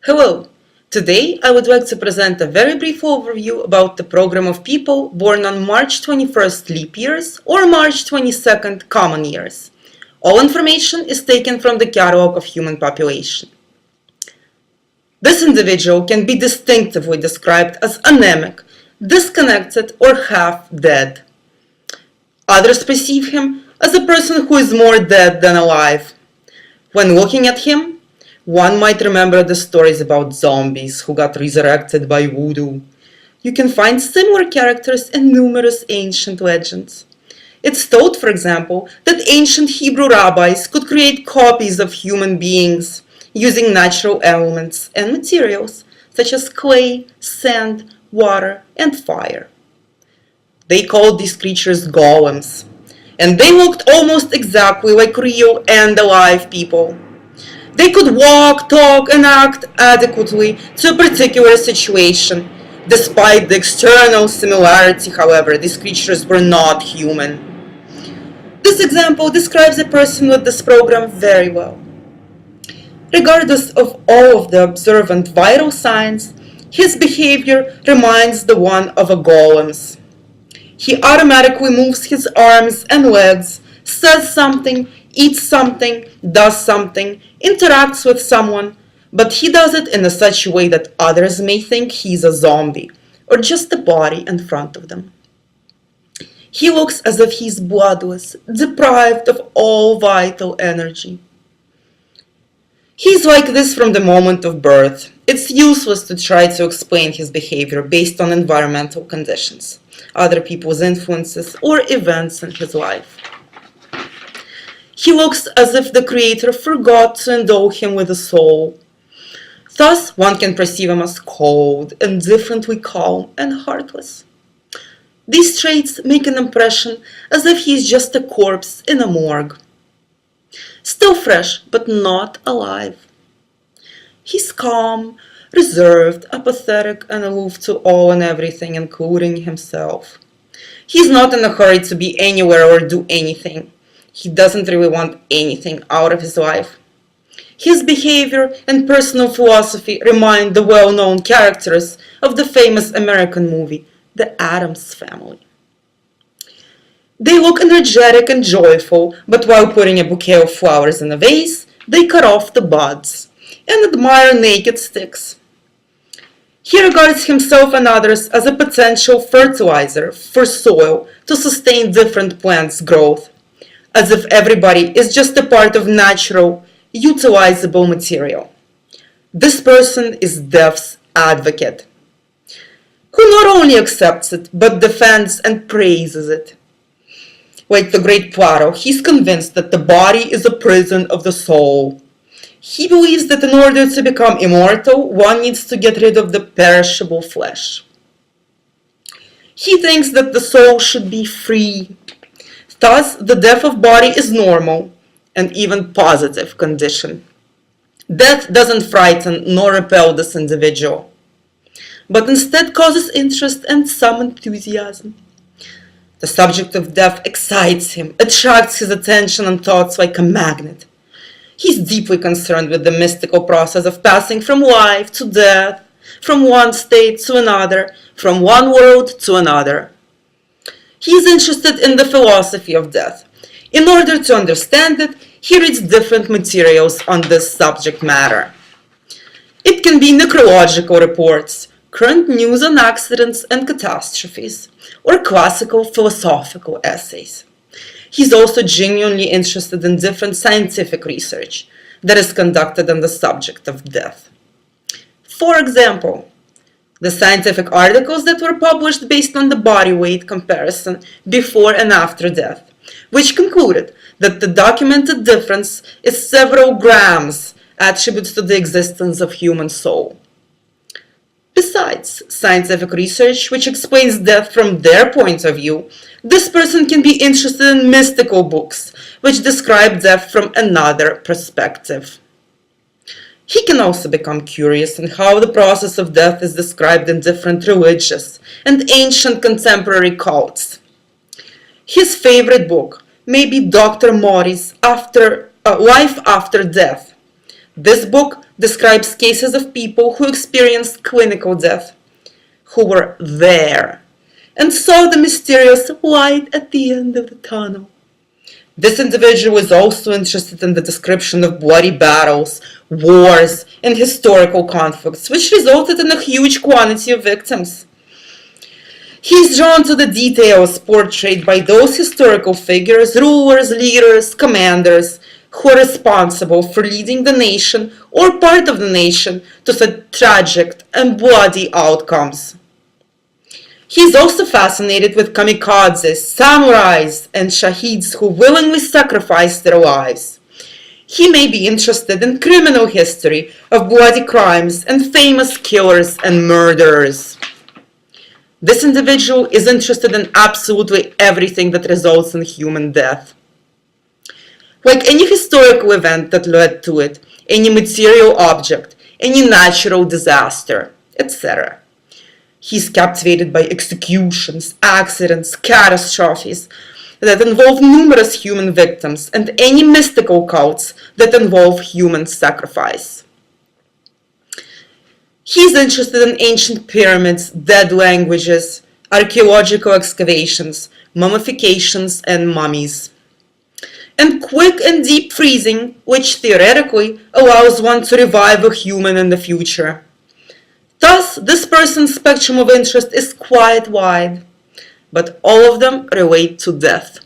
Hello! Today I would like to present a very brief overview about the program of people born on March 21st leap years or March 22nd common years. All information is taken from the catalog of human population. This individual can be distinctively described as anemic, disconnected, or half dead. Others perceive him as a person who is more dead than alive. When looking at him, one might remember the stories about zombies who got resurrected by voodoo. You can find similar characters in numerous ancient legends. It's thought, for example, that ancient Hebrew rabbis could create copies of human beings using natural elements and materials such as clay, sand, water, and fire. They called these creatures golems, and they looked almost exactly like real and alive people. They could walk, talk, and act adequately to a particular situation. Despite the external similarity, however, these creatures were not human. This example describes a person with this program very well. Regardless of all of the observant vital signs, his behavior reminds the one of a golem's. He automatically moves his arms and legs, says something, eats something, does something, interacts with someone, but he does it in such a way that others may think he's a zombie or just a body in front of them. He looks as if he's bloodless, deprived of all vital energy. He's like this from the moment of birth. It's useless to try to explain his behavior based on environmental conditions, other people's influences, or events in his life. He looks as if the Creator forgot to endow him with a soul. Thus, one can perceive him as cold, indifferently calm, and heartless. These traits make an impression as if he is just a corpse in a morgue. Still fresh, but not alive. He's calm, reserved, apathetic, and aloof to all and everything, including himself. He's not in a hurry to be anywhere or do anything. He doesn't really want anything out of his life. His behavior and personal philosophy remind the well-known characters of the famous American movie, The Addams Family. They look energetic and joyful, but while putting a bouquet of flowers in a vase, they cut off the buds and admire naked sticks. He regards himself and others as a potential fertilizer for soil to sustain different plants' growth, as if everybody is just a part of natural, utilizable material. This person is death's advocate, who not only accepts it, but defends and praises it. Like the great Plato, he's convinced that the body is a prison of the soul. He believes that in order to become immortal, one needs to get rid of the perishable flesh. He thinks that the soul should be free. Thus, the death of body is normal and even positive condition. Death doesn't frighten nor repel this individual, but instead causes interest and some enthusiasm. The subject of death excites him, attracts his attention and thoughts like a magnet. He's deeply concerned with the mystical process of passing from life to death, from one state to another, from one world to another. He is interested in the philosophy of death. In order to understand it, he reads different materials on this subject matter. It can be necrological reports, current news on accidents and catastrophes, or classical philosophical essays. He's also genuinely interested in different scientific research that is conducted on the subject of death. For example, the scientific articles that were published based on the body weight comparison before and after death, which concluded that the documented difference is several grams attributed to the existence of human soul. Besides scientific research which explains death from their point of view, this person can be interested in mystical books which describe death from another perspective. He can also become curious in how the process of death is described in different religious and ancient contemporary cults. His favorite book may be Dr. Mori's Life After Death. This book describes cases of people who experienced clinical death, who were there, and saw the mysterious light at the end of the tunnel. This individual is also interested in the description of bloody battles, wars, and historical conflicts, which resulted in a huge quantity of victims. He is drawn to the details portrayed by those historical figures, rulers, leaders, commanders, who are responsible for leading the nation or part of the nation to such tragic and bloody outcomes. He is also fascinated with kamikazes, samurais, and shaheeds who willingly sacrifice their lives. He may be interested in criminal history of bloody crimes and famous killers and murderers. This individual is interested in absolutely everything that results in human death. Like any historical event that led to it, any material object, any natural disaster, etc. He is captivated by executions, accidents, catastrophes that involve numerous human victims, and any mystical cults that involve human sacrifice. He is interested in ancient pyramids, dead languages, archaeological excavations, mummifications, and mummies. And quick and deep freezing, which theoretically allows one to revive a human in the future. Thus, this person's spectrum of interest is quite wide, but all of them relate to death.